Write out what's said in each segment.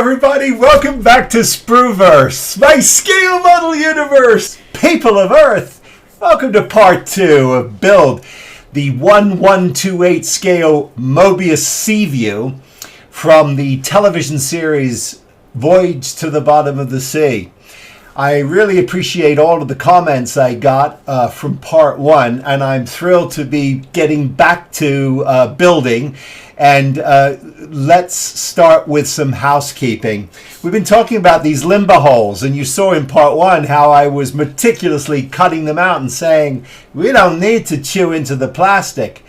everybody, welcome back to Sprueverse, my scale model universe. People of Earth, welcome to part 2 of Build, the 1128 scale Mobius Seaview from the television series Voyage to the Bottom of the Sea. I really appreciate all of the comments I got from part 1, and I'm thrilled to be getting back to building. And let's start with some housekeeping. We've been talking about these limber holes, and you saw in part 1 how I was meticulously cutting them out and saying, we don't need to chew into the plastic.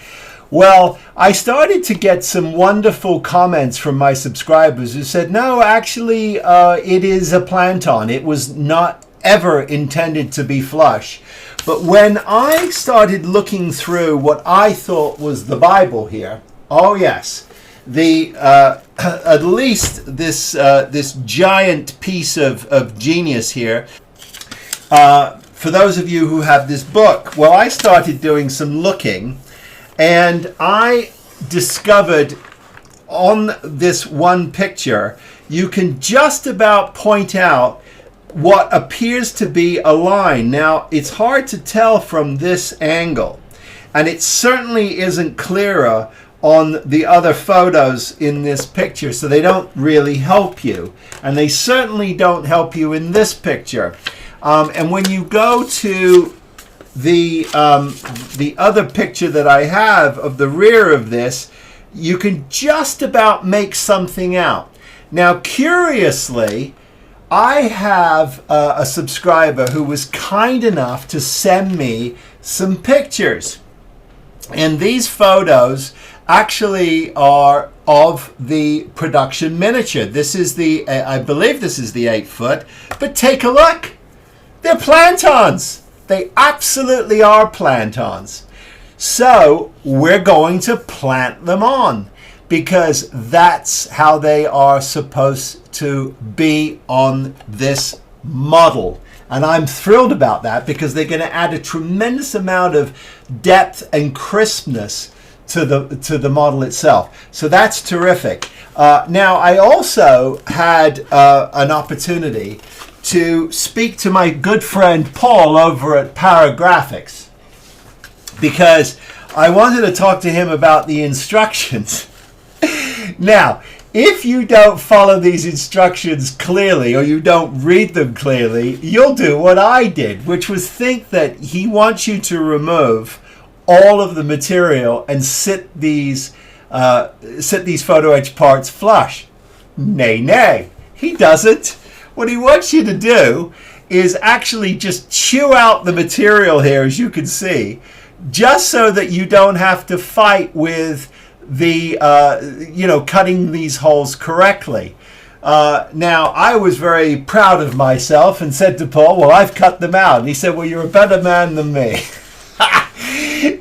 Well, I started to get some wonderful comments from my subscribers who said, no, actually, it is a planton. It was not ever intended to be flush. But when I started looking through what I thought was the Bible here, oh yes, the at least this giant piece of genius here. For those of you who have this book, well, I started doing some looking, and I discovered on this one picture, you can just about point out what appears to be a line. Now, it's hard to tell from this angle, and it certainly isn't clearer on the other photos in this picture, so they don't really help you, and they certainly don't help you in this picture. And when you go to the other picture that I have of the rear of this, you can just about make something out. Now, curiously, I have a subscriber who was kind enough to send me some pictures, and these photos actually are of the production miniature. This is the, I believe this is the 8 foot, but take a look. They're plantons. They absolutely are plantons. So we're going to plant them on because that's how they are supposed to be on this model. And I'm thrilled about that because they're going to add a tremendous amount of depth and crispness to the model itself. So that's terrific. Now, I also had an opportunity to speak to my good friend Paul over at Paragraphics because I wanted to talk to him about the instructions. Now, if you don't follow these instructions clearly or you don't read them clearly, you'll do what I did, which was think that he wants you to remove all of the material and sit these photo etch parts flush. Nay, nay, he doesn't. What he wants you to do is actually just chew out the material here, as you can see, just so that you don't have to fight with the cutting these holes correctly. Now, I was very proud of myself and said to Paul, well, I've cut them out. And he said, well, you're a better man than me.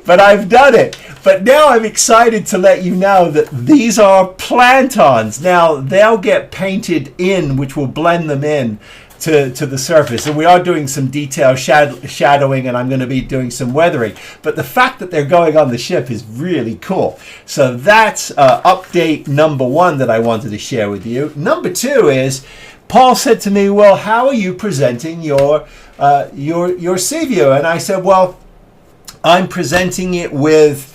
But I've done it. But now I'm excited to let you know that these are plantons. Now, they'll get painted in, which will blend them in to the surface. And we are doing some detail shadowing, and I'm going to be doing some weathering. But the fact that they're going on the ship is really cool. So that's update number 1 that I wanted to share with you. Number 2 is, Paul said to me, well, how are you presenting your Seaview? And I said, well, I'm presenting it with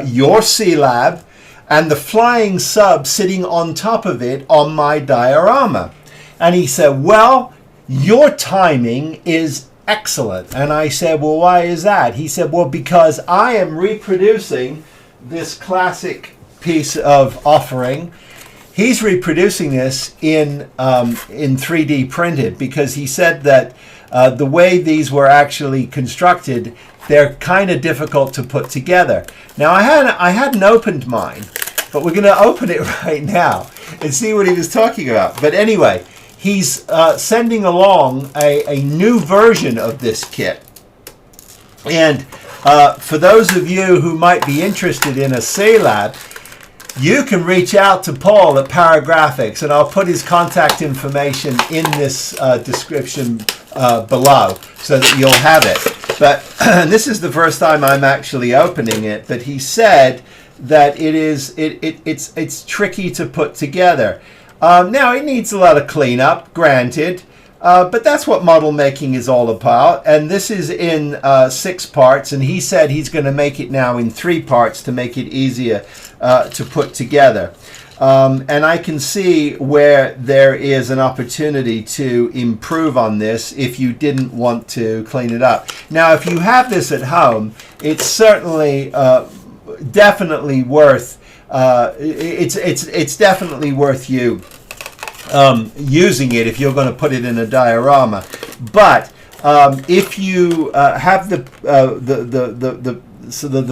your C-Lab and the flying sub sitting on top of it on my diorama. And he said, well, your timing is excellent. And I said, well, why is that? He said, well, because I am reproducing this classic piece of offering. He's reproducing this in 3D printed because he said that the way these were actually constructed, they're kind of difficult to put together. Now, I hadn't opened mine, but we're going to open it right now and see what he was talking about. But anyway, he's sending along a new version of this kit. And for those of you who might be interested in a C-Lab, you can reach out to Paul at Paragraphics, and I'll put his contact information in this description below so that you'll have it. But this is the first time I'm actually opening it, but he said that it's tricky to put together. Now it needs a lot of cleanup, granted, but that's what model making is all about. And this is in 6 parts, and he said he's going to make it now in 3 parts to make it easier to put together. And I can see where there is an opportunity to improve on this if you didn't want to clean it up. Now, if you have this at home, it's certainly definitely worth it's definitely worth you using it if you're going to put it in a diorama. But if you have the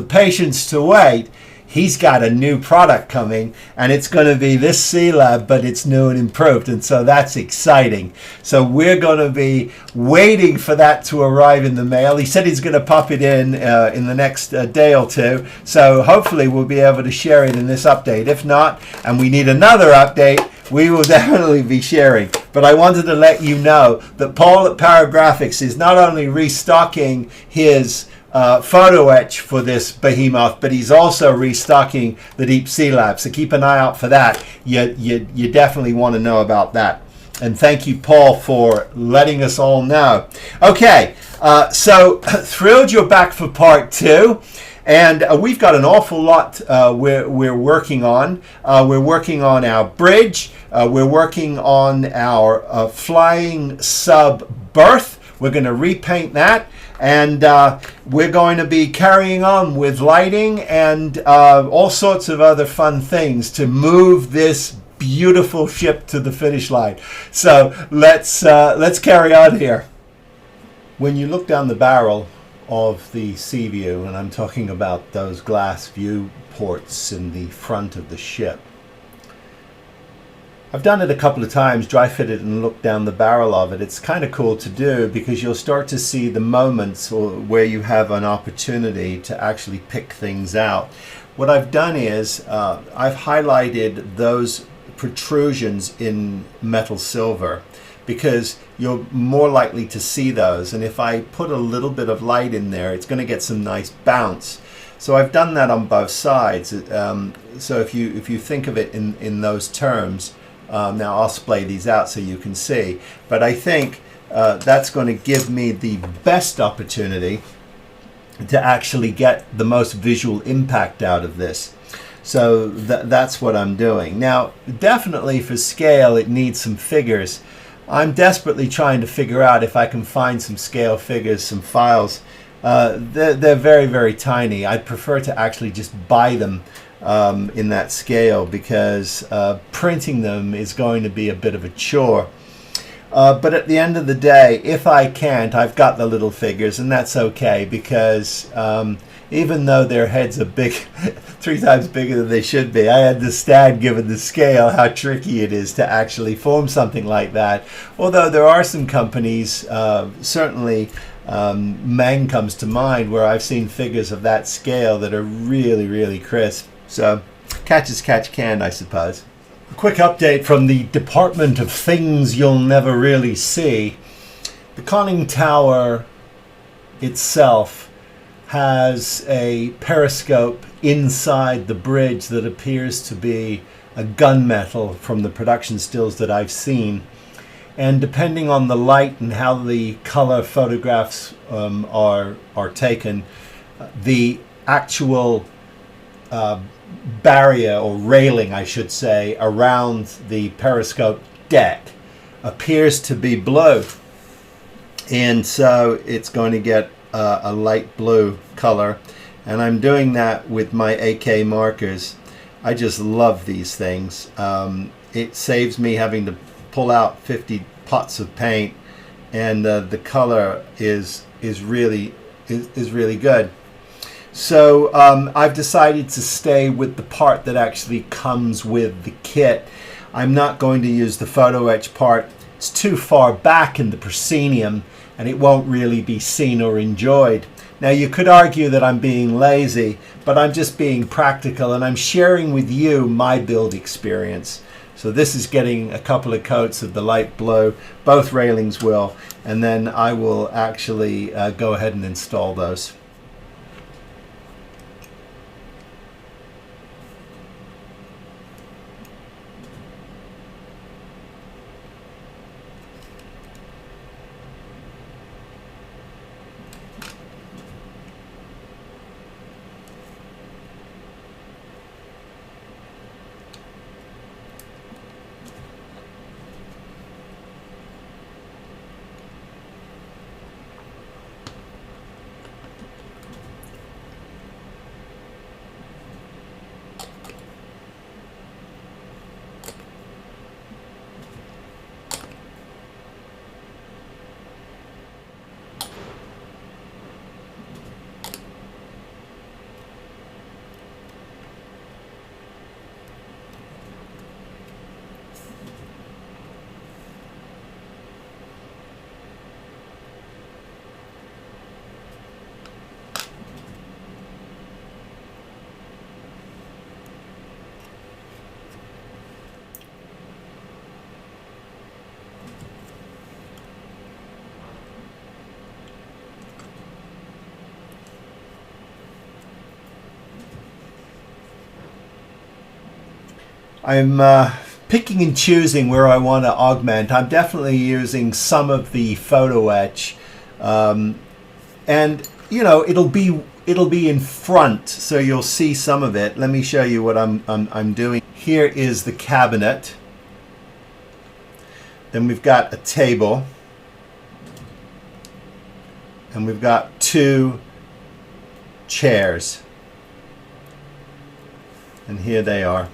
patience to wait, he's got a new product coming, and it's going to be this C-Lab, but it's new and improved, and so that's exciting. So we're going to be waiting for that to arrive in the mail. He said he's going to pop it in the next day or two, so hopefully we'll be able to share it in this update. If not, and we need another update, we will definitely be sharing. But I wanted to let you know that Paul at Paragraphics is not only restocking his photo etch for this behemoth, but he's also restocking the Deep C-Lab. So keep an eye out for that. You definitely want to know about that. And thank you, Paul, for letting us all know. Okay, so thrilled you're back for part 2. And we've got an awful lot we're working on. We're working on our bridge. We're working on our flying sub berth. We're going to repaint that. And we're going to be carrying on with lighting and all sorts of other fun things to move this beautiful ship to the finish line. So let's carry on here. When you look down the barrel of the Seaview, and I'm talking about those glass viewports in the front of the ship, I've done it a couple of times, dry fitted and looked down the barrel of it. It's kind of cool to do because you'll start to see the moments where you have an opportunity to actually pick things out. What I've done is I've highlighted those protrusions in metal silver because you're more likely to see those. And if I put a little bit of light in there, it's going to get some nice bounce. So I've done that on both sides. So if you think of it in those terms, now I'll splay these out so you can see, but I think that's going to give me the best opportunity to actually get the most visual impact out of this. So that's what I'm doing. Now, definitely for scale, it needs some figures. I'm desperately trying to figure out if I can find some scale figures, some files. They're very, very tiny. I'd prefer to actually just buy them in that scale because printing them is going to be a bit of a chore. But at the end of the day, if I can't, I've got the little figures, and that's okay because even though their heads are big, 3 times bigger than they should be, I understand, given the scale, how tricky it is to actually form something like that. Although there are some companies, certainly Mang comes to mind, where I've seen figures of that scale that are really, really crisp. So catch as catch can, I suppose. A quick update from the Department of Things You'll Never Really See. The conning tower itself has a periscope inside the bridge that appears to be a gunmetal from the production stills that I've seen. And depending on the light and how the color photographs are taken, the actual barrier or railing, I should say, around the periscope deck appears to be blue. And so it's going to get a light blue color. And I'm doing that with my AK markers. I just love these things. It saves me having to pull out 50 pots of paint, and the color is really good. So I've decided to stay with the part that actually comes with the kit. I'm not going to use the photo etch part. It's too far back in the proscenium and it won't really be seen or enjoyed. Now you could argue that I'm being lazy, but I'm just being practical and I'm sharing with you my build experience. So this is getting a couple of coats of the light blue, both railings will, and then I will actually go ahead and install those. I'm picking and choosing where I want to augment. I'm definitely using some of the photo etch, and you know it'll be in front, so you'll see some of it. Let me show you what I'm doing. Here is the cabinet. Then we've got a table, and we've got 2 chairs, and here they are.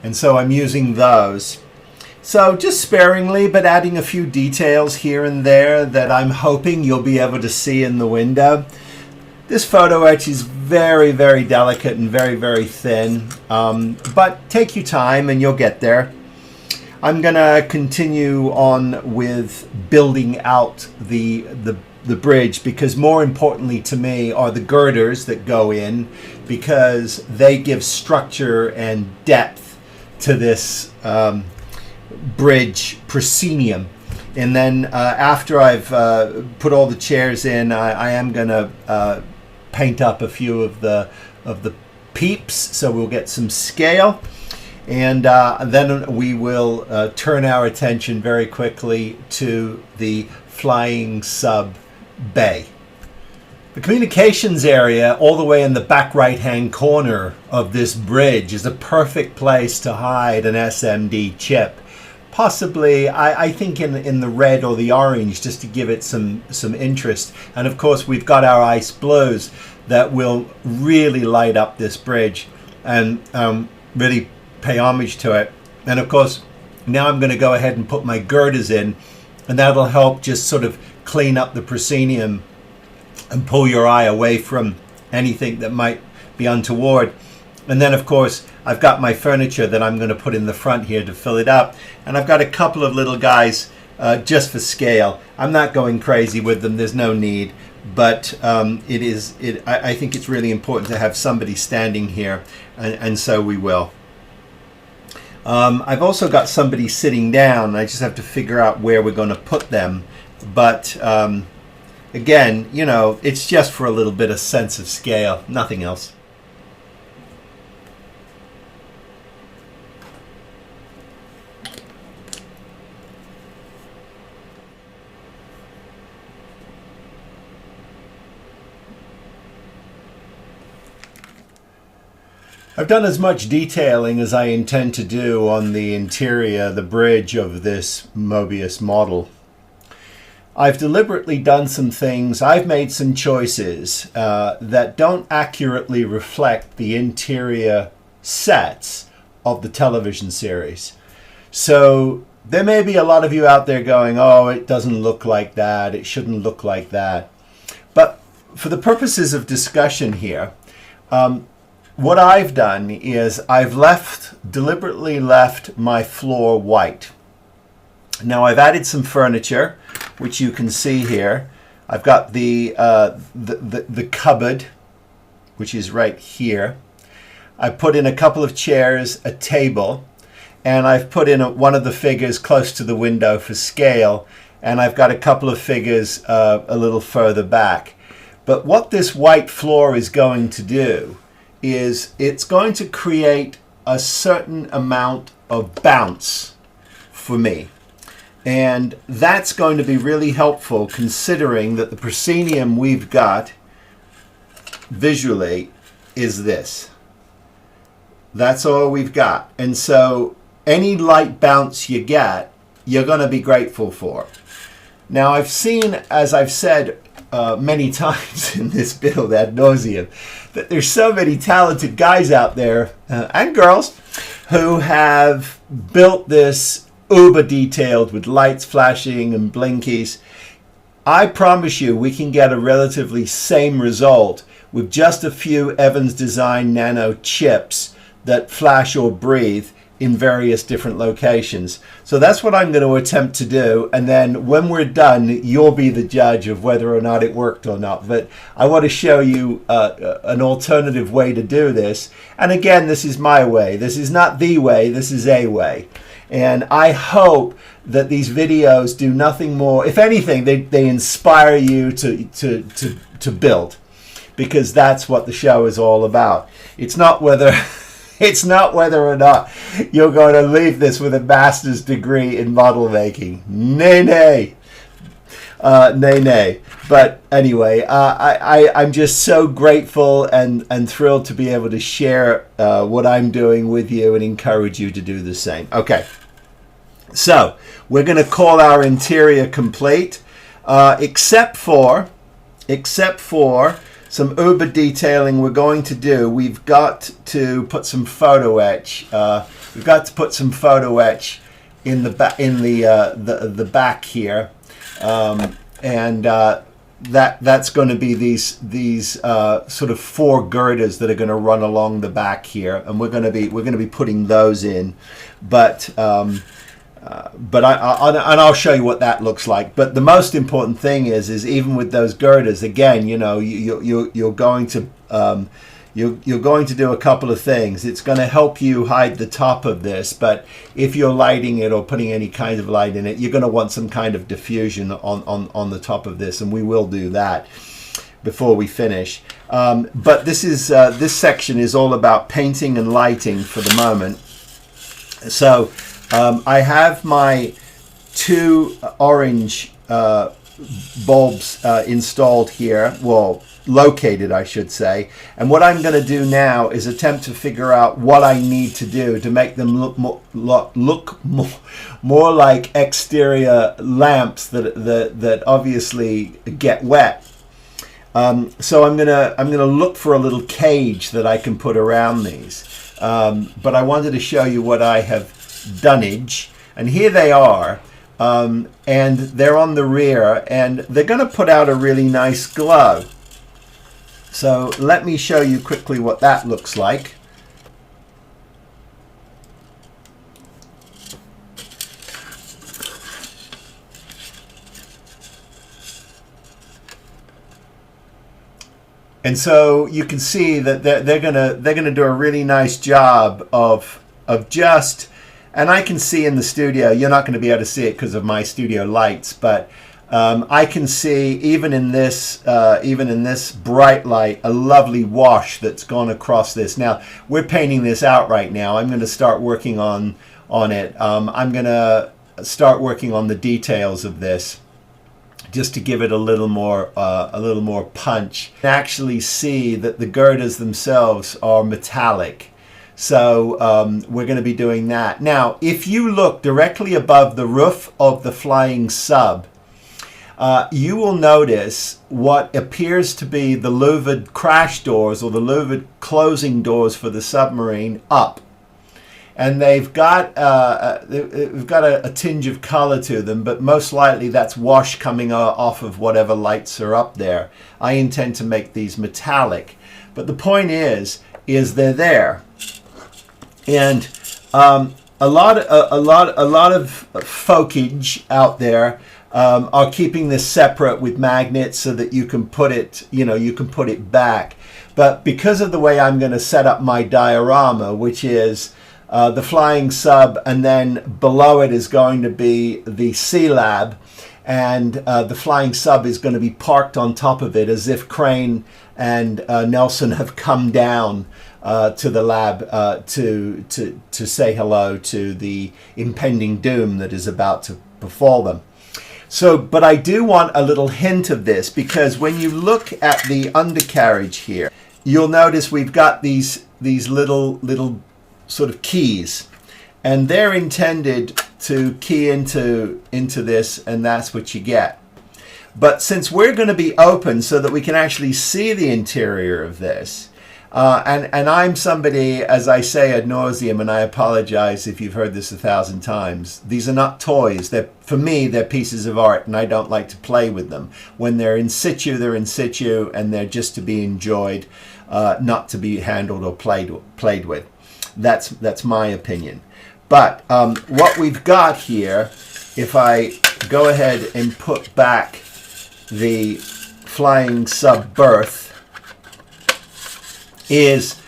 And so I'm using those. So just sparingly, but adding a few details here and there that I'm hoping you'll be able to see in the window. This photo etch is very, very delicate and very, very thin, but take your time and you'll get there. I'm gonna continue on with building out the bridge, because more importantly to me are the girders that go in, because they give structure and depth to this bridge proscenium. And then after I've put all the chairs in, I am gonna paint up a few of the peeps, so we'll get some scale. And then we will turn our attention very quickly to the flying sub bay. The communications area all the way in the back right hand corner of this bridge is a perfect place to hide an SMD chip. Possibly, I think in the red or the orange, just to give it some interest. And of course we've got our ice blues that will really light up this bridge and really pay homage to it. And of course now I'm going to go ahead and put my girders in, and that'll help just sort of clean up the proscenium and pull your eye away from anything that might be untoward. And then of course I've got my furniture that I'm going to put in the front here to fill it up, and I've got a couple of little guys just for scale. I'm not going crazy with them, there's no need, but I think it's really important to have somebody standing here, and so we will. I've also got somebody sitting down. I just have to figure out where we're going to put them. But again, you know, it's just for a little bit of sense of scale, nothing else. I've done as much detailing as I intend to do on the interior, the bridge of this Mobius model. I've deliberately done some things, I've made some choices that don't accurately reflect the interior sets of the television series. So there may be a lot of you out there going, oh, it doesn't look like that, it shouldn't look like that. But for the purposes of discussion here, what I've done is I've deliberately left my floor white. Now I've added some furniture, which you can see here. I've got the cupboard, which is right here. I put in a couple of chairs, a table, and I've put in one of the figures close to the window for scale, and I've got a couple of figures a little further back. But what this white floor is going to do is it's going to create a certain amount of bounce for me. And that's going to be really helpful, considering that the proscenium we've got visually is this. That's all we've got. And so any light bounce you get, you're going to be grateful for. Now I've seen, as I've said many times in this build ad nauseum, that there's so many talented guys out there and girls who have built this uber detailed with lights flashing and blinkies. I promise you we can get a relatively same result with just a few Evans Design Nano chips that flash or breathe in various different locations. So that's what I'm going to attempt to do, and then when we're done you'll be the judge of whether or not it worked or not. But I want to show you an alternative way to do this, and again, this is my way. This is not the way, this is a way. And I hope that these videos do nothing more, if anything, they inspire you to build. because that's what the show is all about. It's not whether it's not whether or not you're going to leave this with a master's degree in model making. Nay, nay. Nay, nay. But anyway, I'm just so grateful and thrilled to be able to share what I'm doing with you and encourage you to do the same. Okay, so we're going to call our interior complete, except for some uber detailing we're going to do. We've got to put some photo etch. We've got to put some photo etch in the the back here. That's going to be these sort of 4 girders that are going to run along the back here, and we're going to be putting those in, but I'll show you what that looks like. But the most important thing is even with those girders, again, you know, you're going to do a couple of things. It's going to help you hide the top of this, but if you're lighting it or putting any kind of light in it, you're going to want some kind of diffusion on the top of this, and we will do that before we finish. But this section is all about painting and lighting for the moment. So I have my 2 orange bulbs installed here, well, located, I should say. And what I'm going to do now is attempt to figure out what I need to do to make them look more like exterior lamps that obviously get wet. So I'm gonna look for a little cage that I can put around these. But I wanted to show you what I have dunnage, and here they are. And they're on the rear, and they're going to put out a really nice glow. So let me show you quickly what that looks like. And so you can see that they're gonna do a really nice job of just. And I can see in the studio, you're not going to be able to see it because of my studio lights, but I can see even in this bright light, a lovely wash that's gone across this. Now we're painting this out right now. I'm going to start working on it. I'm going to start working on the details of this, just to give it a little more punch. You can actually see that the girders themselves are metallic. So we're going to be doing that. Now, if you look directly above the roof of the flying sub, you will notice what appears to be the louvered crash doors or the louvered closing doors for the submarine up. And they've got a tinge of color to them, but most likely that's wash coming off of whatever lights are up there. I intend to make these metallic. But the point is they're there. And a lot of folkage out there are keeping this separate with magnets so that you can put it, you can put it back. But because of the way I'm going to set up my diorama, which is the flying sub, and then below it is going to be the sea lab, and the flying sub is going to be parked on top of it as if Crane and Nelson have come down to the lab to say hello to the impending doom that is about to befall them. So, but I do want a little hint of this, because when you look at the undercarriage here, you'll notice we've got these little sort of keys, and they're intended to key into this, and that's what you get. But since we're going to be open so that we can actually see the interior of this, and I'm somebody, as I say ad nauseum, and I apologize if you've heard this 1,000 times, these are not toys. For me, they're pieces of art, and I don't like to play with them. When they're in situ, they're in situ, and they're just to be enjoyed, not to be handled or played with. That's my opinion. But what we've got here, if I go ahead and put back the flying sub berth, is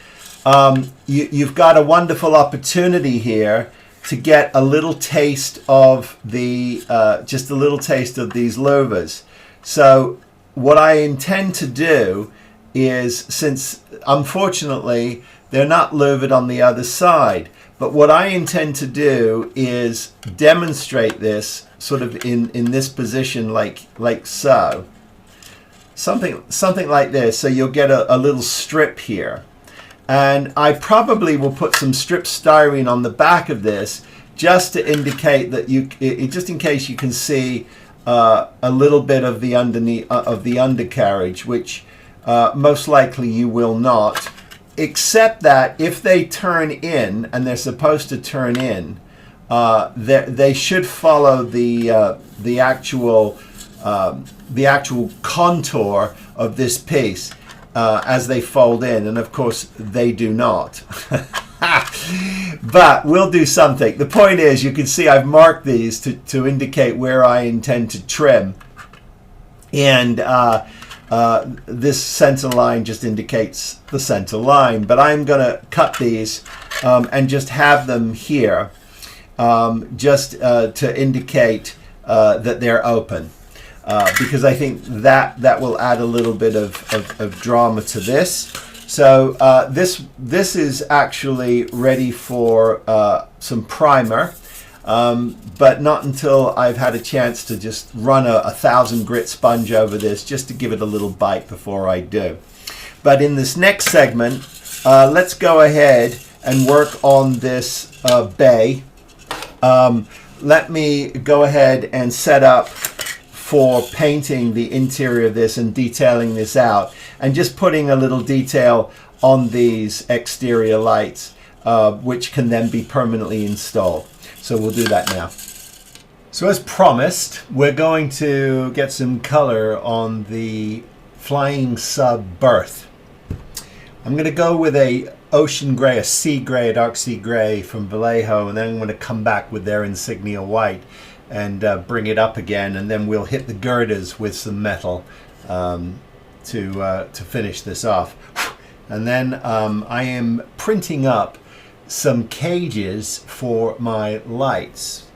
you've got a wonderful opportunity here to get a little taste of the just a little taste of these louvers. So what I intend to do is, since unfortunately they're not louvered on the other side, but what I intend to do is demonstrate this sort of in this position, like so. Something like this, so you'll get a little strip here. And I probably will put some strip styrene on the back of this just to indicate that just in case you can see a little bit of the undercarriage, which most likely you will not, except that if they turn in, and they're supposed to turn in, they should follow the actual contour of this piece as they fold in, and of course they do not. But we'll do something. The point is, you can see I've marked these to indicate where I intend to trim, and this center line just indicates the center line, but I'm going to cut these and just have them here just to indicate that they're open. Because I think that will add a little bit of drama to this. So this is actually ready for some primer, but not until I've had a chance to just run a 1,000 grit sponge over this, just to give it a little bite before I do. But in this next segment, let's go ahead and work on this bay. Let me go ahead and set up for painting the interior of this and detailing this out, and just putting a little detail on these exterior lights, which can then be permanently installed. So we'll do that now. So as promised, we're going to get some color on the flying sub berth. I'm going to go with a ocean gray, a sea gray, a dark sea gray from Vallejo, and then I'm going to come back with their insignia white and bring it up again, and then we'll hit the girders with some metal to finish this off. And then I am printing up some cages for my lights.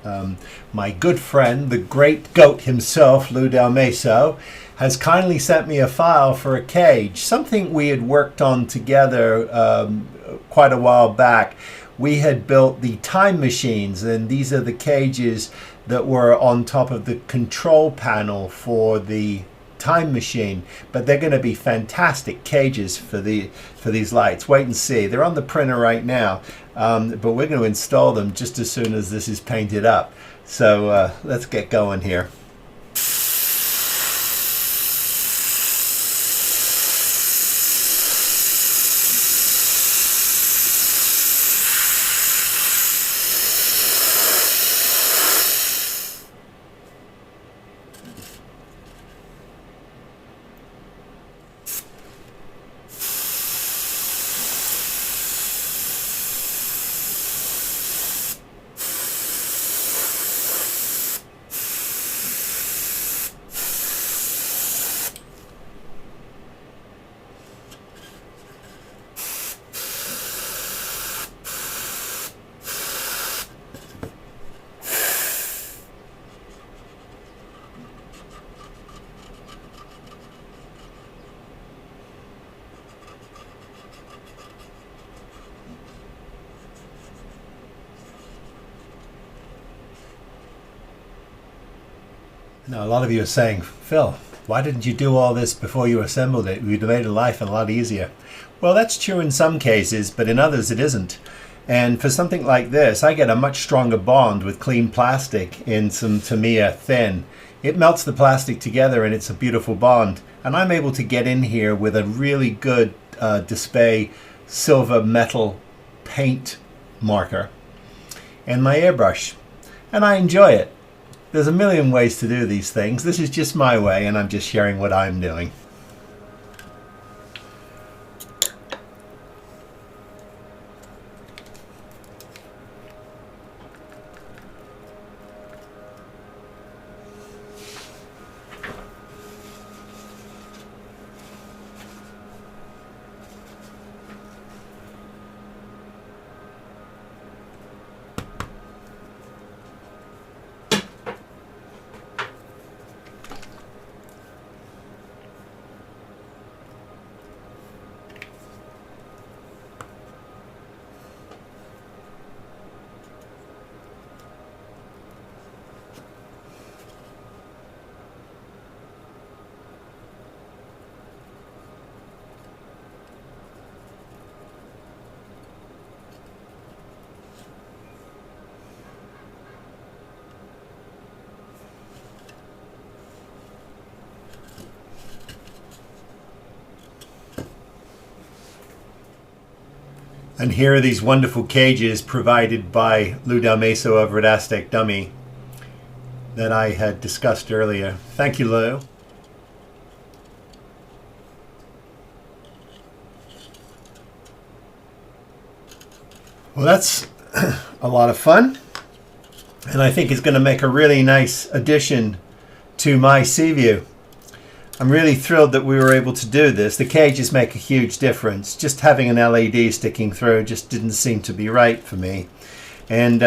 My good friend, the great goat himself, Lou Del Meso, has kindly sent me a file for a cage, something we had worked on together quite a while back. We had built the time machines, and these are the cages that were on top of the control panel for the time machine, but they're going to be fantastic cages for these lights. Wait and see. They're on the printer right now, but we're going to install them just as soon as this is painted up. So let's get going here. Now, a lot of you are saying, Phil, why didn't you do all this before you assembled it? We'd have made life a lot easier. Well, that's true in some cases, but in others it isn't. And for something like this, I get a much stronger bond with clean plastic in some Tamiya thin. It melts the plastic together and it's a beautiful bond. And I'm able to get in here with a really good display silver metal paint marker and my airbrush. And I enjoy it. There's a million ways to do these things. This is just my way, and I'm just sharing what I'm doing. And here are these wonderful cages provided by Lou Del Meso over at Aztec Dummy that I had discussed earlier. Thank you, Lou. Well, that's a lot of fun, and I think it's going to make a really nice addition to my Seaview. I'm really thrilled that we were able to do this. The cages make a huge difference. Just having an LED sticking through just didn't seem to be right for me. And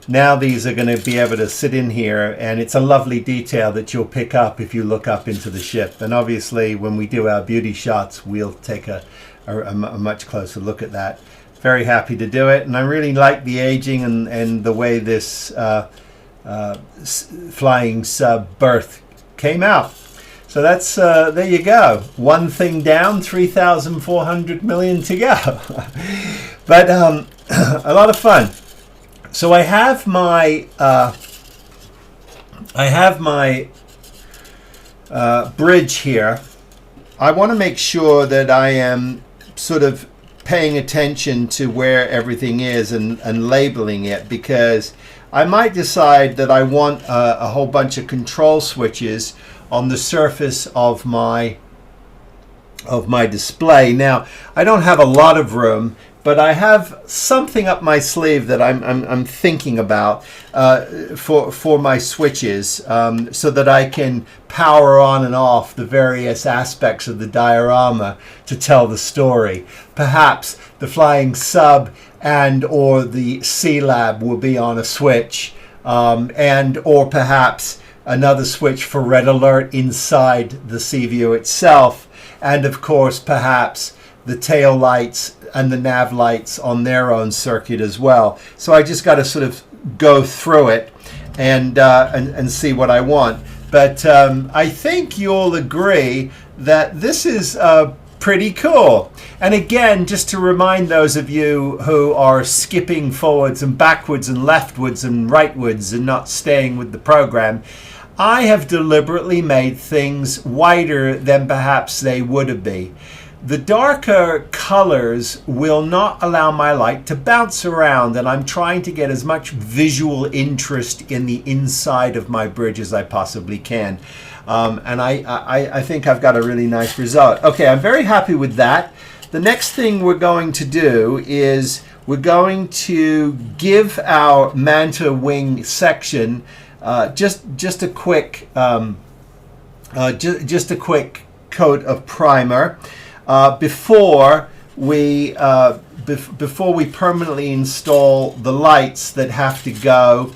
now these are going to be able to sit in here, and it's a lovely detail that you'll pick up if you look up into the ship. And obviously when we do our beauty shots, we'll take a much closer look at that. Very happy to do it, and I really like the aging and the way this flying sub berth came out. So that's there you go. One thing down, 3,400 million to go. But a lot of fun. So I have my bridge here. I want to make sure that I am sort of paying attention to where everything is and labeling it, because I might decide that I want a whole bunch of control switches on the surface of my display. Now, I don't have a lot of room, but I have something up my sleeve that I'm thinking about for my switches, so that I can power on and off the various aspects of the diorama to tell the story. Perhaps the flying sub and or the C-Lab will be on a switch, and or perhaps another switch for red alert inside the Seaview itself, and of course perhaps the tail lights and the nav lights on their own circuit as well. So I just got to sort of go through it and see what I want. But I think you'll agree that this is pretty cool. And again, just to remind those of you who are skipping forwards and backwards and leftwards and rightwards and not staying with the program, I have deliberately made things wider than perhaps they would be. The darker colors will not allow my light to bounce around, and I'm trying to get as much visual interest in the inside of my bridge as I possibly can. And I think I've got a really nice result. Okay, I'm very happy with that. The next thing we're going to do is we're going to give our manta wing section just a quick coat of primer before we permanently install the lights that have to go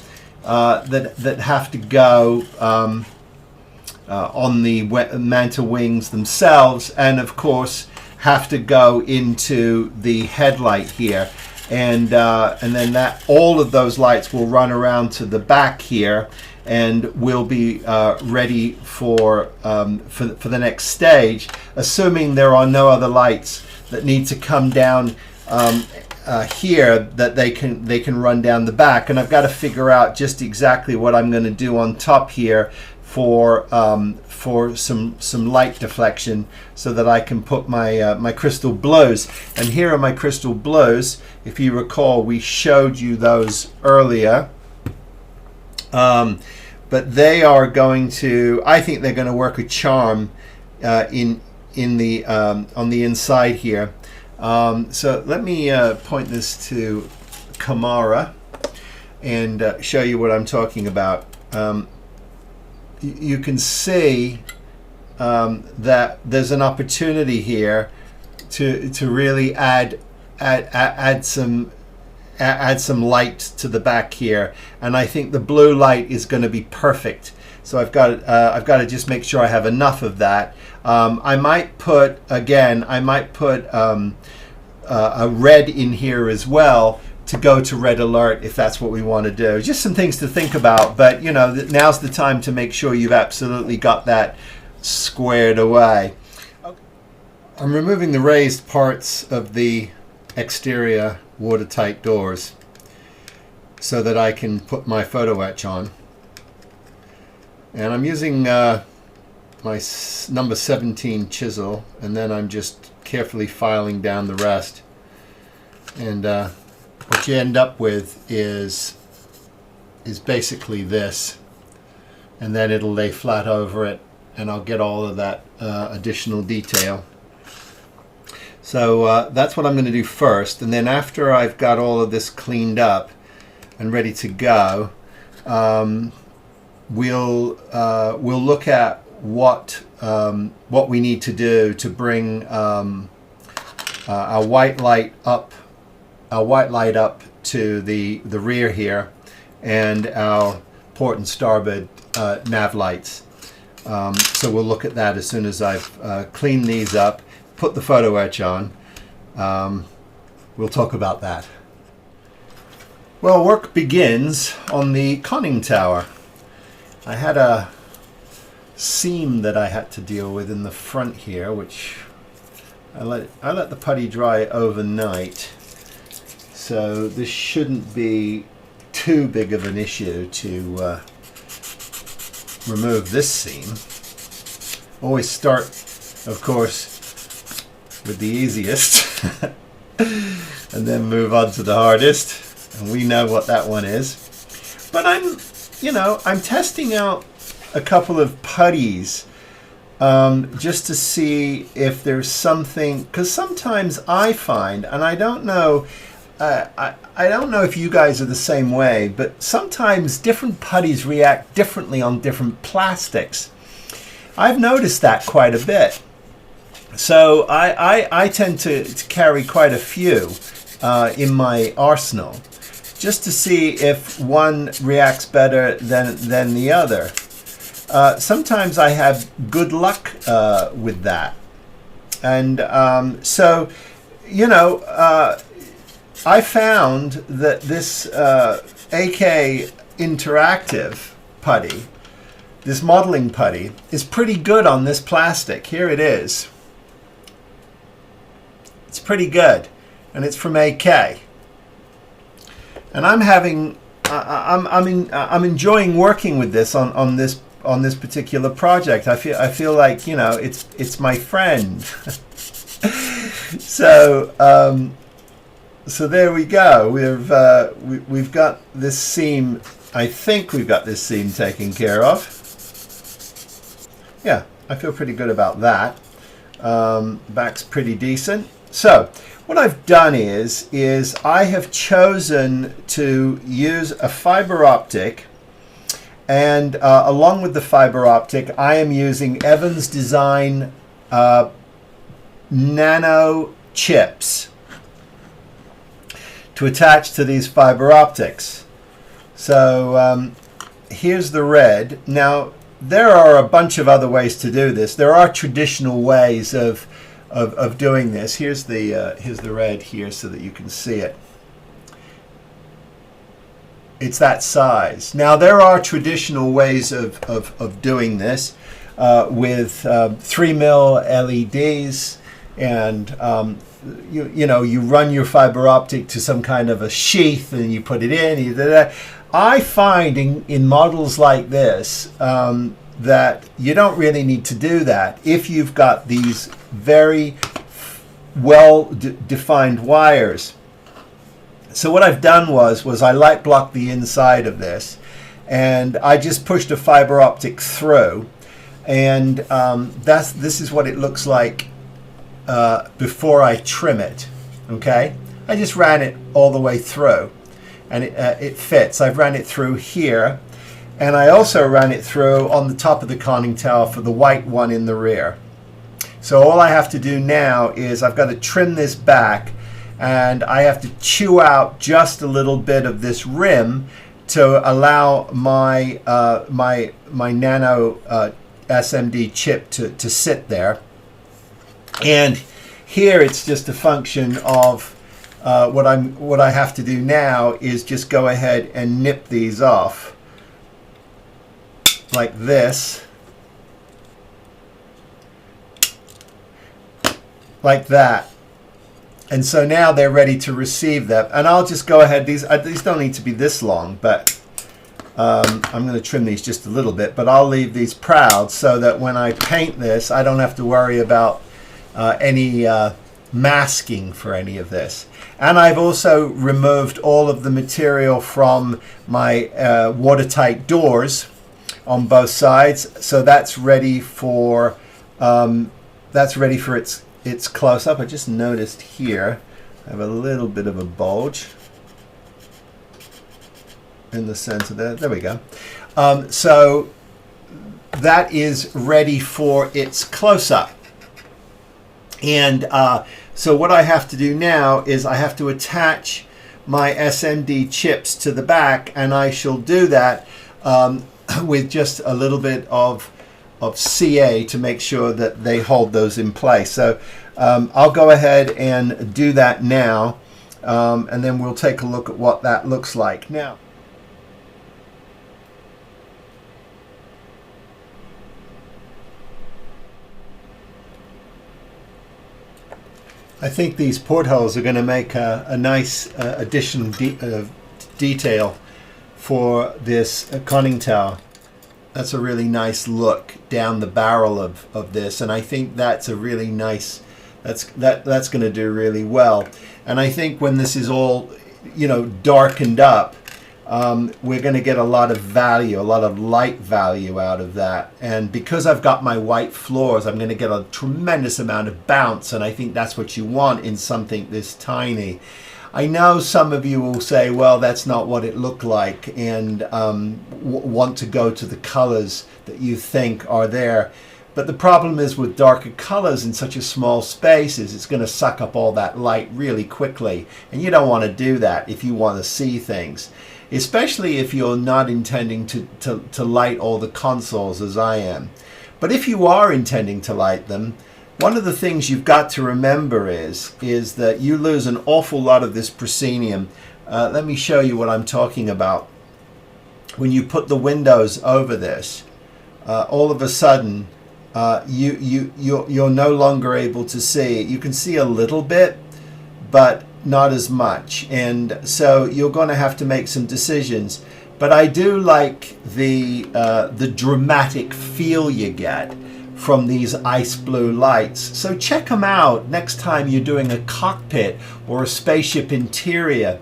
on the manta wings themselves, and of course have to go into the headlight here, and then that all of those lights will run around to the back here, and we'll be ready for the next stage, assuming there are no other lights that need to come down here, that they can run down the back. And I've got to figure out just exactly what I'm going to do on top here for some light deflection, so that I can put my my crystal blues. And here are my crystal blues. If you recall, we showed you those earlier. But they are going to, I think they're going to work a charm in the on the inside here. So let me point this to Kamara and show you what I'm talking about. You can see that there's an opportunity here to really add some light to the back here, and I think the blue light is going to be perfect. So I've got to just make sure I have enough of that. I might put a red in here as well to go to red alert if that's what we want to do. Just some things to think about, but you know, now's the time to make sure you've absolutely got that squared away. I'm removing the raised parts of the exterior watertight doors so that I can put my photo etch on, and I'm using my number 17 chisel, and then I'm just carefully filing down the rest. And what you end up with is basically this, and then it'll lay flat over it, and I'll get all of that additional detail. So that's what I'm going to do first, and then after I've got all of this cleaned up and ready to go, we'll look at what we need to do to bring our white light up to the rear here, and our port and starboard nav lights. So we'll look at that as soon as I've cleaned these up, put the photo etch on. We'll talk about that. Well, work begins on the conning tower. I had a seam that I had to deal with in the front here, which I let the putty dry overnight. So this shouldn't be too big of an issue to remove this seam. Always start, of course, with the easiest and then move on to the hardest. And we know what that one is. But I'm testing out a couple of putties just to see if there's something, because sometimes I find, and I don't know, I don't know if you guys are the same way, but sometimes different putties react differently on different plastics. I've noticed that quite a bit. So I tend to carry quite a few in my arsenal, just to see if one reacts better than the other. Sometimes I have good luck with that. And so, I found that this AK Interactive putty, this modeling putty, is pretty good on this plastic. Here it is. It's pretty good, and it's from AK. And I'm enjoying working with this on this particular project. I feel like it's my friend. So there we go. We've got this seam. I think we've got this seam taken care of. Yeah, I feel pretty good about that. Back's pretty decent. So what I've done is I have chosen to use a fiber optic, and along with the fiber optic, I am using Evans Design nano chips to attach to these fiber optics. So here's the red. Now there are a bunch of other ways to do this. There are traditional ways of doing this. Here's the red here so that you can see it. It's that size. Now there are traditional ways of doing this with 3mm LEDs, and you run your fiber optic to some kind of a sheath and you put it in. I find in models like this that you don't really need to do that if you've got these very well defined wires. So what I've done was I light blocked the inside of this, and I just pushed a fiber optic through, and this is what it looks like before I trim it. Okay, I just ran it all the way through, and it fits. I've ran it through here, and I also ran it through on the top of the conning tower for the white one in the rear. So all I have to do now is I've got to trim this back, and I have to chew out just a little bit of this rim to allow my my nano SMD chip to sit there. And here it's just a function of what I have to do now is just go ahead and nip these off like this, like that. And so now they're ready to receive them. And I'll just go ahead, these don't need to be this long, but I'm going to trim these just a little bit, but I'll leave these proud so that when I paint this, I don't have to worry about any masking for any of this. And I've also removed all of the material from my watertight doors on both sides, so that's ready for its close-up. I just noticed here I have a little bit of a bulge in the center there. There we go. So that is ready for its close-up. And so what I have to do now is I have to attach my SMD chips to the back, and I shall do that with just a little bit of CA to make sure that they hold those in place. So I'll go ahead and do that now, and then we'll take a look at what that looks like now. I think these portholes are going to make a nice additional detail for this conning tower. That's a really nice look down the barrel of this, and I think that's a really nice, that's going to do really well. And I think when this is all, you know, darkened up, we're going to get a lot of value, a lot of light value out of that. And because I've got my white floors, I'm going to get a tremendous amount of bounce, and I think that's what you want in something this tiny. I know some of you will say, well, that's not what it looked like, and want to go to the colors that you think are there. But the problem is with darker colors in such a small space is it's going to suck up all that light really quickly, and you don't want to do that if you want to see things, especially if you're not intending to light all the consoles as I am. But if you are intending to light them, one of the things you've got to remember is that you lose an awful lot of this proscenium. Let me show you what I'm talking about. When you put the windows over this, all of a sudden you're no longer able to see. You can see a little bit, but not as much, and so you're going to have to make some decisions. But I do like the dramatic feel you get from these ice blue lights. So check them out next time you're doing a cockpit or a spaceship interior.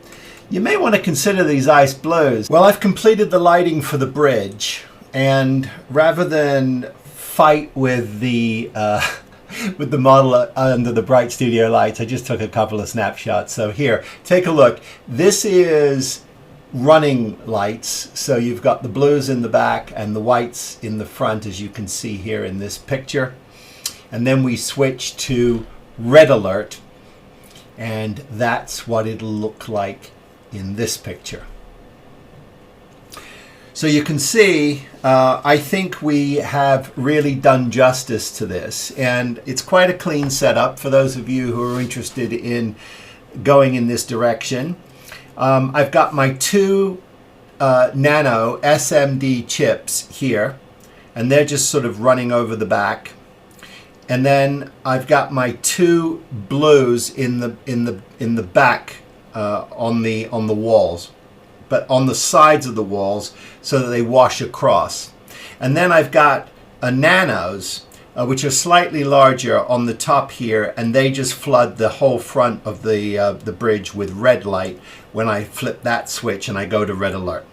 You may want to consider these ice blues. Well, I've completed the lighting for the bridge, and rather than fight with the model under the bright studio lights, I just took a couple of snapshots. So here, take a look. This is running lights, so you've got the blues in the back and the whites in the front, as you can see here in this picture. And then we switch to red alert, and that's what it'll look like in this picture. So you can see, I think we have really done justice to this, and it's quite a clean setup for those of you who are interested in going in this direction. I've got my two nano SMD chips here, and they're just sort of running over the back. And then I've got my two blues in the back on the walls, but on the sides of the walls so that they wash across. And then I've got nanos, which are slightly larger on the top here, and they just flood the whole front of the bridge with red light when I flip that switch and I go to red alert.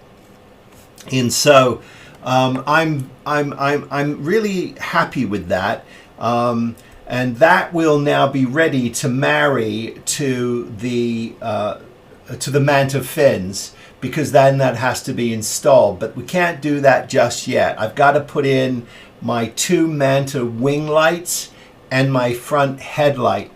And so I'm really happy with that, and that will now be ready to marry to the manta fins, because then that has to be installed. But we can't do that just yet. I've got to put in my two manta wing lights and my front headlight.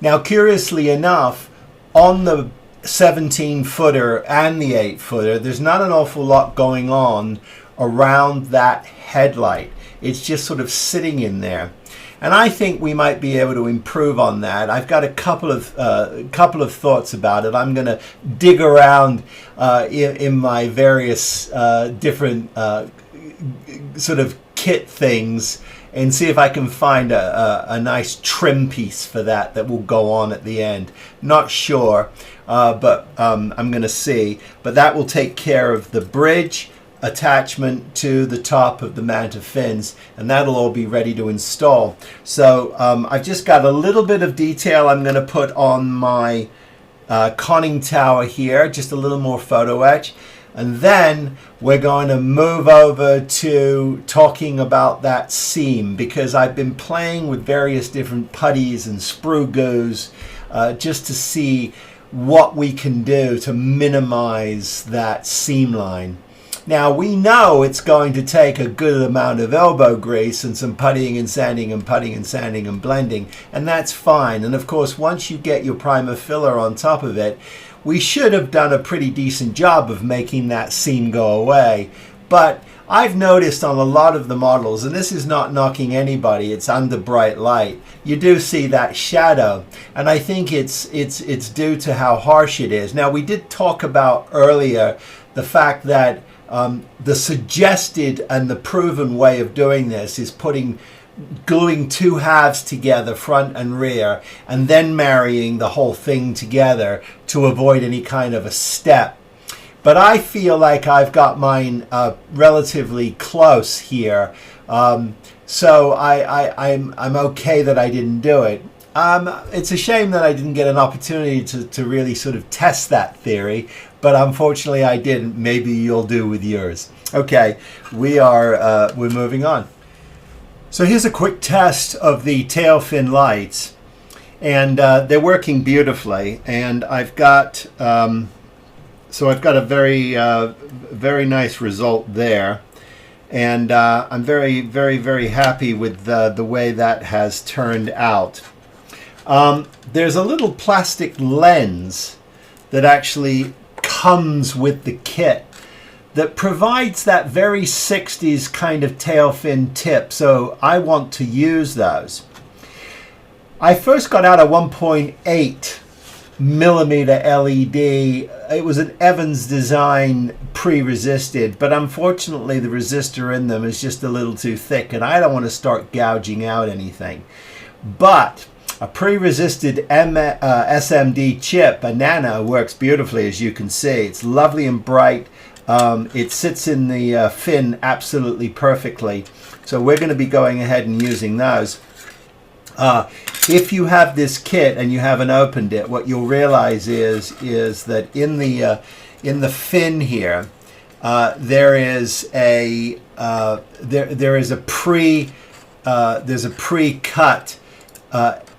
Now, curiously enough, on the 17-footer and the 8-footer, there's not an awful lot going on around that headlight. It's just sort of sitting in there. And I think we might be able to improve on that. I've got a couple of thoughts about it. I'm going to dig around in my various different sort of kit things and see if I can find a nice trim piece for that will go on at the end. Not sure, but I'm going to see. But that will take care of the bridge. attachment to the top of the mount of fins, and that'll all be ready to install. So I've just got a little bit of detail I'm going to put on my conning tower here, just a little more photo etch, and then we're going to move over to talking about that seam, because I've been playing with various different putties and sprue goos just to see what we can do to minimize that seam line. Now, we know it's going to take a good amount of elbow grease and some puttying and sanding and puttying and sanding and blending, and that's fine. And of course, once you get your primer filler on top of it, we should have done a pretty decent job of making that seam go away. But I've noticed on a lot of the models, and this is not knocking anybody, it's under bright light, you do see that shadow, and I think it's due to how harsh it is. Now, we did talk about earlier the fact that the suggested and the proven way of doing this is gluing two halves together, front and rear, and then marrying the whole thing together to avoid any kind of a step. But I feel like I've got mine relatively close here, so I'm okay that I didn't do it. It's a shame that I didn't get an opportunity to really sort of test that theory, but unfortunately I didn't. Maybe you'll do with yours. Okay, we're moving on. So here's a quick test of the tail fin lights, and they're working beautifully. And I've got a very nice result there, and I'm very happy with the way that has turned out. There's a little plastic lens that actually comes with the kit that provides that very 60s kind of tail fin tip, so I want to use those. I first got out a 1.8 millimeter LED. It was an Evans design pre-resisted, but unfortunately the resistor in them is just a little too thick, and I don't want to start gouging out anything. But a pre-resisted SMD chip, a nano, works beautifully, as you can see. It's lovely and bright. It sits in the fin absolutely perfectly. So we're going to be going ahead and using those. If you have this kit and you haven't opened it, what you'll realize is that in the fin here, there is a pre-cut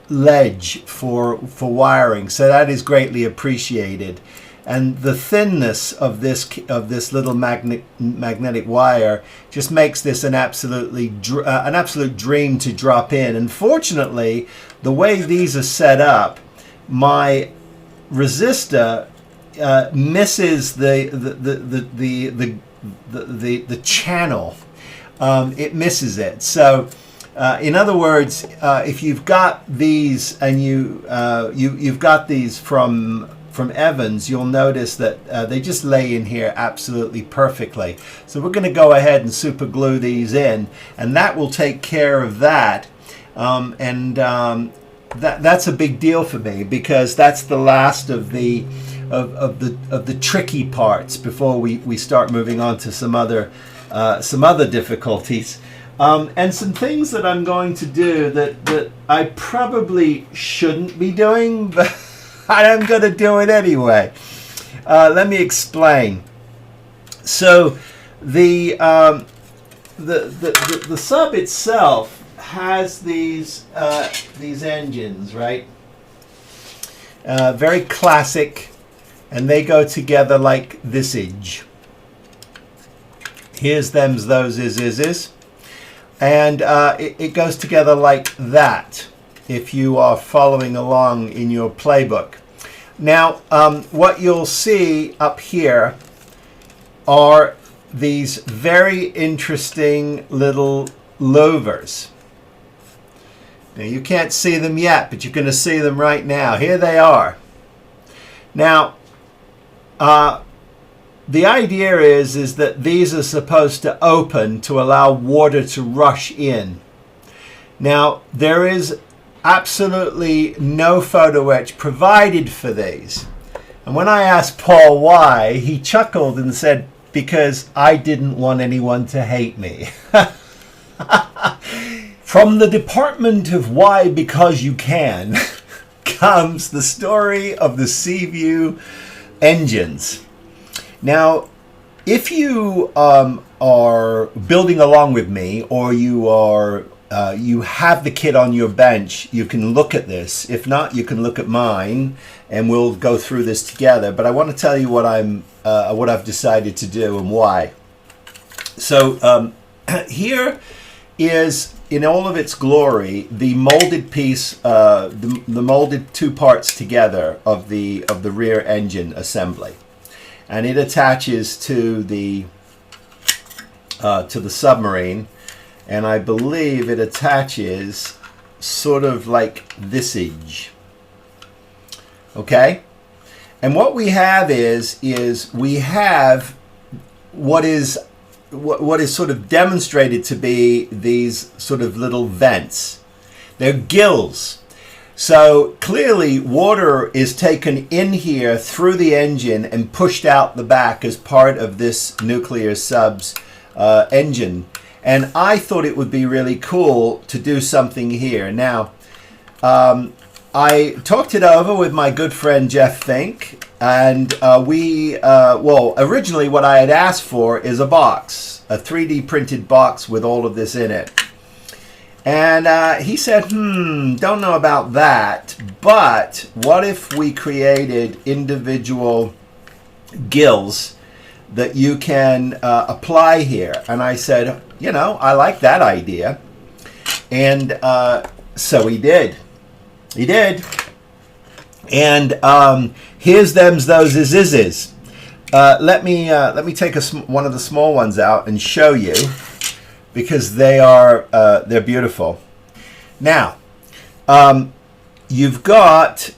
ledge for wiring, so that is greatly appreciated. And the thinness of this little magnetic wire just makes this an absolute dream to drop in. And fortunately, the way these are set up, my resistor misses the channel. It misses it. So in other words, if you've got these and you've got these from Evans, you'll notice that they just lay in here absolutely perfectly. So we're going to go ahead and super glue these in, and that will take care of that. That's a big deal for me, because that's the last of the tricky parts before we start moving on to some other difficulties. And some things that I'm going to do that I probably shouldn't be doing, but I'm going to do it anyway. Let me explain. So the sub itself has these engines, right? Very classic, and they go together like this-age. Here's them's, those is. And it goes together like that, if you are following along in your playbook. Now, what you'll see up here are these very interesting little louvers. Now, you can't see them yet, but you're going to see them right now. Here they are. Now, the idea is that these are supposed to open to allow water to rush in. Now, there is absolutely no photo etch provided for these. And when I asked Paul why, he chuckled and said, because I didn't want anyone to hate me. From the Department of Why Because You Can comes the story of the Seaview engines. Now, if you are building along with me, or you have the kit on your bench, you can look at this. If not, you can look at mine, and we'll go through this together. But I want to tell you what I've decided to do and why. So here is, in all of its glory, the molded piece, the molded two parts together of the rear engine assembly, and it attaches to the submarine, and I believe it attaches sort of like thisage. Okay, and what we have is we have what is sort of demonstrated to be these sort of little vents. They're gills. So clearly water is taken in here through the engine and pushed out the back as part of this nuclear sub's engine. And I thought it would be really cool to do something here. Now, I talked it over with my good friend Jeff Fink, and well, originally what I had asked for is a box, a 3D printed box with all of this in it. And he said, don't know about that, but what if we created individual gills that you can apply here? And I said, I like that idea. And so he did. He did. And here's them's those is. Let me take one of the small ones out and show you, because they're beautiful. Now, you've got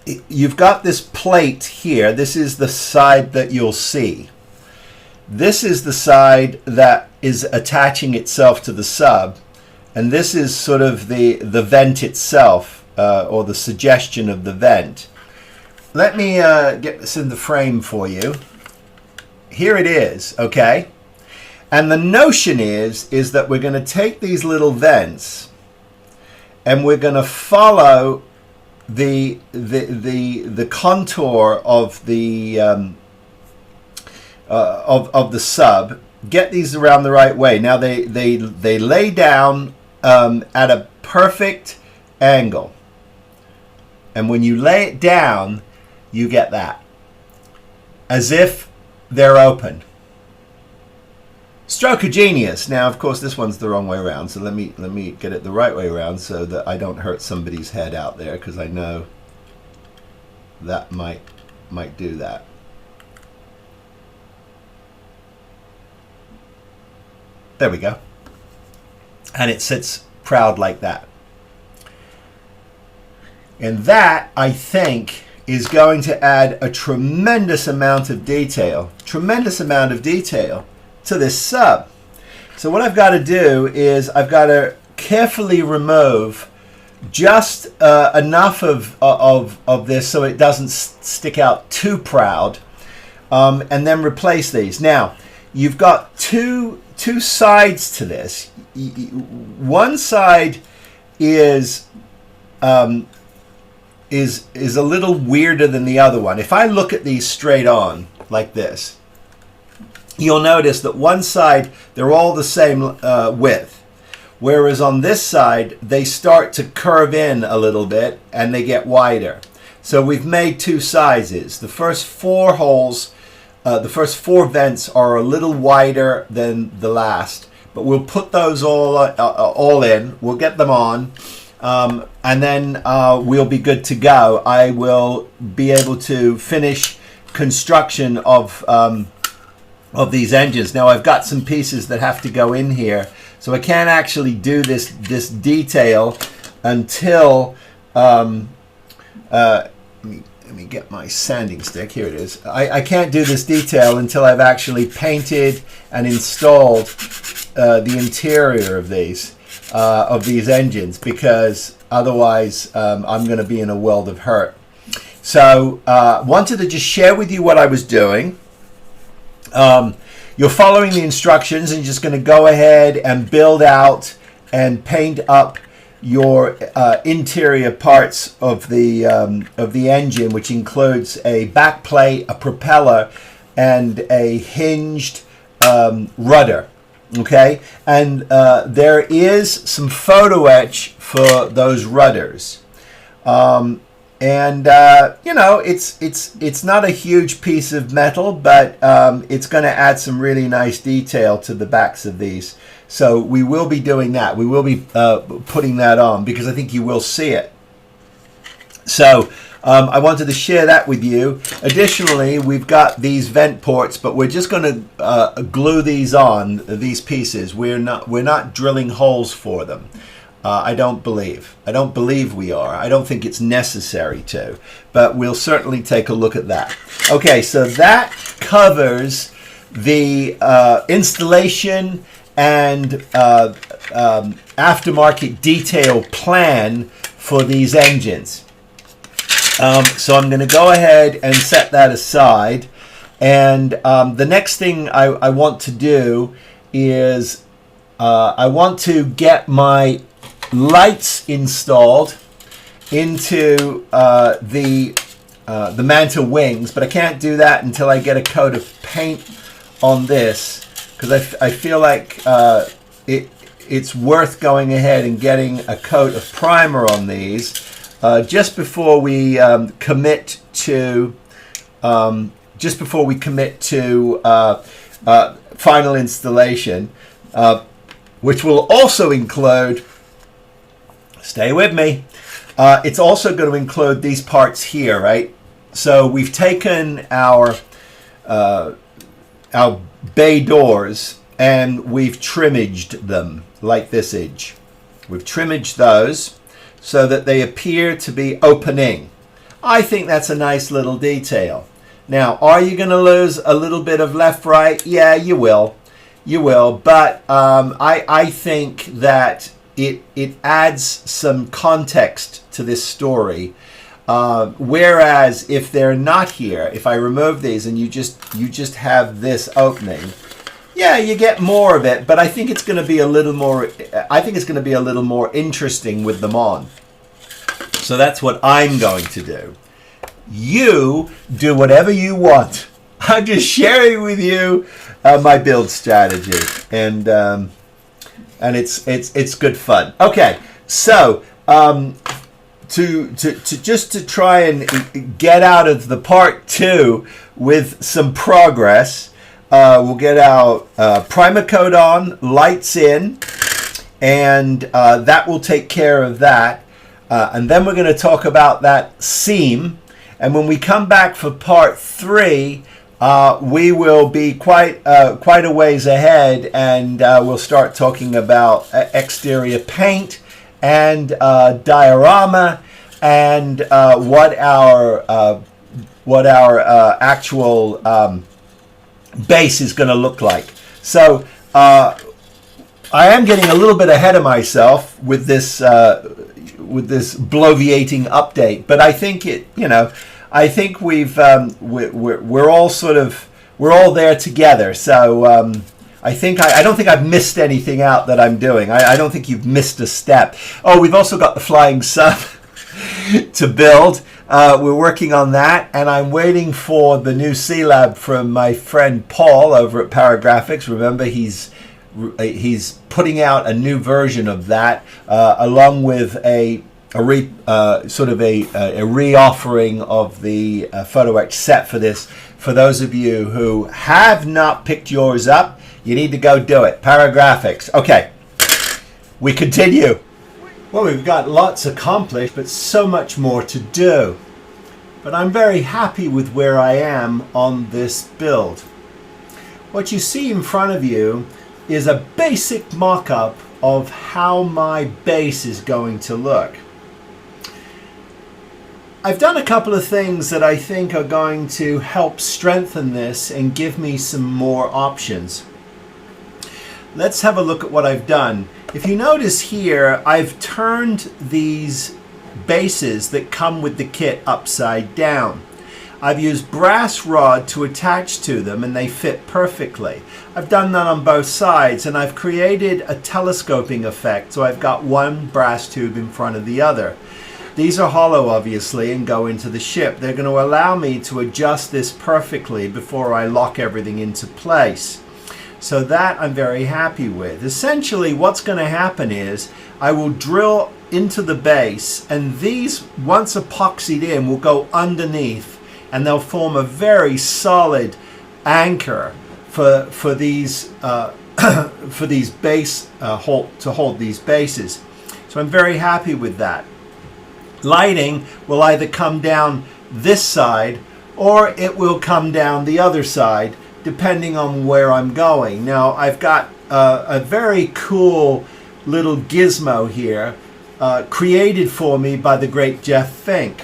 this plate here. This is the side that you'll see. This is the side that is attaching itself to the sub, and this is sort of the vent itself, or the suggestion of the vent. Let me get this in the frame for you. Here it is, okay? And the notion is that we're going to take these little vents and we're going to follow the contour of the sub. Get these around the right way. Now they lay down at a perfect angle, and when you lay it down, you get that, as if they're open. Stroke of genius. Now, of course, this one's the wrong way around, so let me get it the right way around so that I don't hurt somebody's head out there, because I know that might do that. There we go. And it sits proud like that. And that, I think, is going to add a tremendous amount of detail to this sub. So what I've got to do is I've got to carefully remove just enough of this so it doesn't stick out too proud, and then replace these. Now, you've got two sides to this. One side is a little weirder than the other one. If I look at these straight on like this, you'll notice that one side, they're all the same width, whereas on this side they start to curve in a little bit and they get wider. So we've made two sizes. The first four holes, the first four vents are a little wider than the last, but we'll put those all in. We'll get them on, and then we'll be good to go. I will be able to finish construction of these engines. Now, I've got some pieces that have to go in here, so I can't actually do this detail until let me get my sanding stick. Here it is. I can't do this detail until I've actually painted and installed the interior of these engines, because otherwise I'm going to be in a world of hurt. So wanted to just share with you what I was doing. You're following the instructions and you're just going to go ahead and build out and paint up your interior parts of the engine, which includes a backplate, a propeller, and a hinged rudder. Okay, and there is some photo etch for those rudders, and you know, it's not a huge piece of metal, but it's going to add some really nice detail to the backs of these. So we will be doing that. We will be putting that on because I think you will see it. So I wanted to share that with you. Additionally, we've got these vent ports, but we're just going to glue these on, these pieces. We're not drilling holes for them. I don't believe we are. I don't think it's necessary to, but we'll certainly take a look at that. Okay, so that covers the installation and aftermarket detail plan for these engines. So I'm going to go ahead and set that aside. And the next thing I want to do is I want to get my lights installed into the Manta wings, but I can't do that until I get a coat of paint on this, because I feel like it's worth going ahead and getting a coat of primer on these just before we commit to final installation, which will also include, stay with me, it's also going to include these parts here, right? So we've taken our bay doors and we've trimmaged them like this edge. We've trimmaged those so that they appear to be opening. I think that's a nice little detail. Now, are you going to lose a little bit of left-right? Yeah, you will. You will, but I think that it adds some context to this story. Whereas if they're not here, if I remove these and you just have this opening, yeah, you get more of it, but I think it's going to be a little more. I think it's going to be a little more interesting with them on. So that's what I'm going to do. You do whatever you want. I'm just sharing with you my build strategy, and it's good fun. Okay, so to try and get out of the part 2 with some progress, we'll get our primer coat on, lights in, and that will take care of that. And then we're going to talk about that seam. And when we come back for part 3, we will be quite a ways ahead, and we'll start talking about exterior paint and diorama and what our actual base is going to look like. So I am getting a little bit ahead of myself with this bloviating update, but I think I think we're all there together. So I don't think I've missed anything out that I'm doing. I don't think you've missed a step. Oh, we've also got the flying sub to build. We're working on that, and I'm waiting for the new C-Lab from my friend Paul over at Paragraphics. Remember, he's putting out a new version of that, along with a reoffering of the photo etch set for this. For those of you who have not picked yours up, you need to go do it. Paragraphics. Okay, we continue. Well, we've got lots accomplished, but so much more to do. But I'm very happy with where I am on this build. What you see in front of you is a basic mock-up of how my base is going to look. I've done a couple of things that I think are going to help strengthen this and give me some more options. Let's have a look at what I've done. If you notice here, I've turned these bases that come with the kit upside down. I've used brass rod to attach to them and they fit perfectly. I've done that on both sides, and I've created a telescoping effect, so I've got one brass tube in front of the other. These are hollow, obviously, and go into the ship. They're going to allow me to adjust this perfectly before I lock everything into place. So that I'm very happy with. Essentially, what's going to happen is I will drill into the base, and these, once epoxied in, will go underneath, and they'll form a very solid anchor for these for these base to hold these bases. So I'm very happy with that. Lighting will either come down this side or it will come down the other side, depending on where I'm going. Now I've got a very cool little gizmo here created for me by the great Jeff Fink.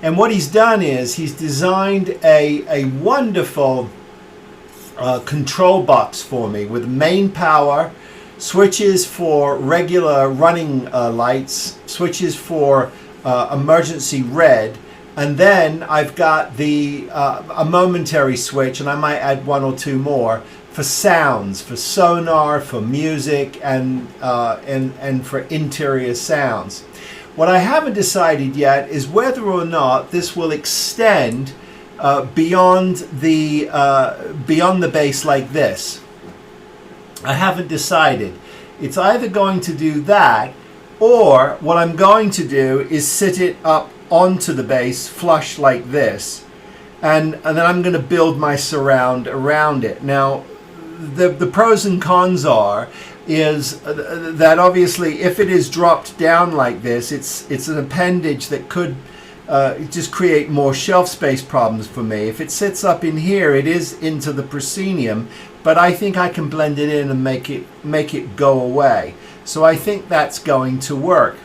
And what he's done is he's designed a wonderful control box for me with main power, switches for regular running lights, switches for emergency red, and then I've got the a momentary switch, and I might add one or two more for sounds, for sonar, for music, and for interior sounds. What I haven't decided yet is whether or not this will extend beyond the base like this. I haven't decided. It's either going to do that, or what I'm going to do is sit it up onto the base flush like this, and then I'm going to build my surround around it. Now the pros and cons is that obviously if it is dropped down like this, it's an appendage that could just create more shelf space problems for me. If it sits up in here, it is into the proscenium, but I think I can blend it in and make it go away. So I think that's going to work.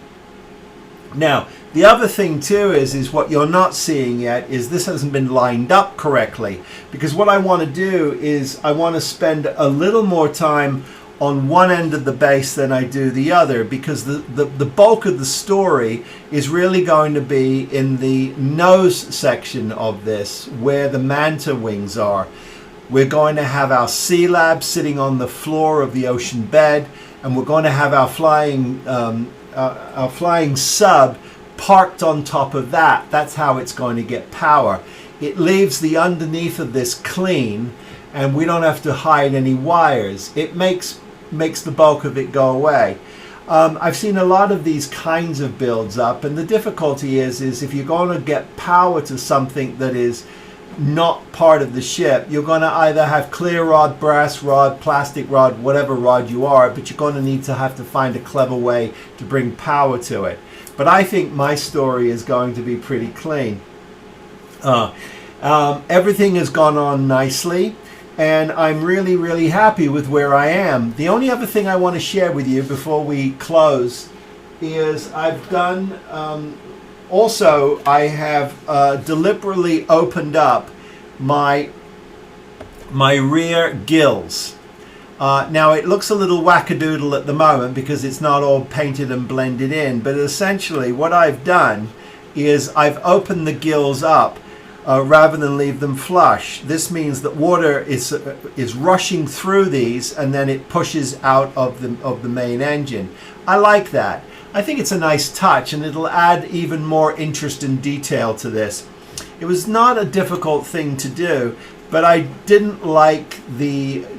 Now the other thing too is what you're not seeing yet is this hasn't been lined up correctly, because what I want to do is I want to spend a little more time on one end of the base than I do the other, because the bulk of the story is really going to be in the nose section of this, where the manta wings are. We're going to have our sea lab sitting on the floor of the ocean bed, and we're going to have our flying sub parked on top of that. That's how it's going to get power. It leaves the underneath of this clean, and we don't have to hide any wires. It makes the bulk of it go away. I've seen a lot of these kinds of builds up, and the difficulty is if you're going to get power to something that is not part of the ship, you're going to either have clear rod, brass rod, plastic rod, whatever rod you are, but you're going to have to find a clever way to bring power to it. But I think my story is going to be pretty clean. Everything has gone on nicely, and I'm really, really happy with where I am. The only other thing I want to share with you before we close is I've done, also I have deliberately opened up my rear gills. Now it looks a little wackadoodle at the moment because it's not all painted and blended in, but essentially what I've done is I've opened the gills up rather than leave them flush. This means that water is rushing through these, and then it pushes out of the main engine. I like that. I think it's a nice touch, and it'll add even more interest and detail to this. It was not a difficult thing to do, but I didn't like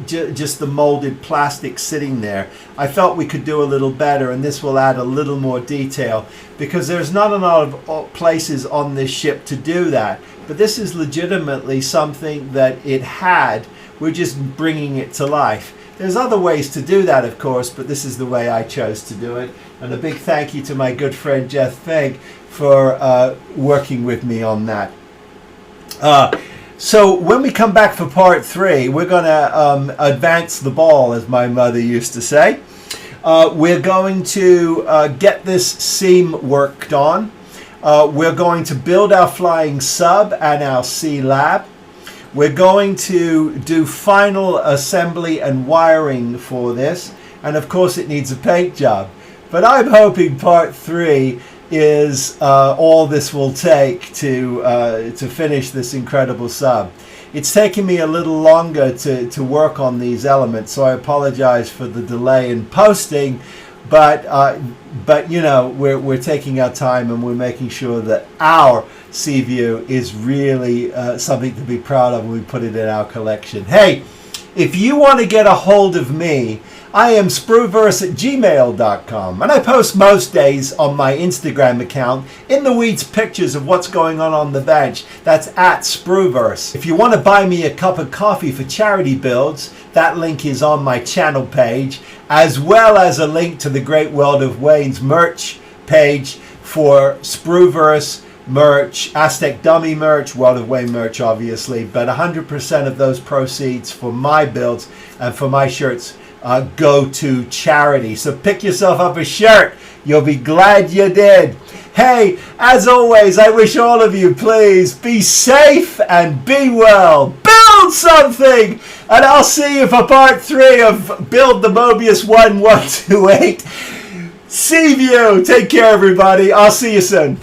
just the molded plastic sitting there. I felt we could do a little better, and this will add a little more detail, because there's not a lot of places on this ship to do that. But this is legitimately something that it had. We're just bringing it to life. There's other ways to do that, of course, but this is the way I chose to do it. And a big thank you to my good friend Jeff Fink for working with me on that. So when we come back for part 3, we're going to advance the ball, as my mother used to say. We're going to get this seam worked on. We're going to build our flying sub and our sea lab. We're going to do final assembly and wiring for this. And of course it needs a paint job. But I'm hoping part 3 is all this will take to finish this incredible sub. It's taken me a little longer to work on these elements, so I apologize for the delay in posting, but you know, we're taking our time and we're making sure that our Seaview is really something to be proud of when we put it in our collection. Hey, if you want to get a hold of me, I am spruverse@gmail.com, and I post most days on my Instagram account in the weeds pictures of what's going on the bench. That's at Spruverse. If you want to buy me a cup of coffee for charity builds, that link is on my channel page, as well as a link to the Great World of Wayne's merch page for Spruverse merch, Aztec Dummy merch, World of Wayne merch obviously, but 100% of those proceeds for my builds and for my shirts go to charity. So pick yourself up a shirt. You'll be glad you did. Hey, as always, I wish all of you, please be safe and be well. Build something! And I'll see you for part 3 of Build the Mobius 1128. Seaview! Take care, everybody. I'll see you soon.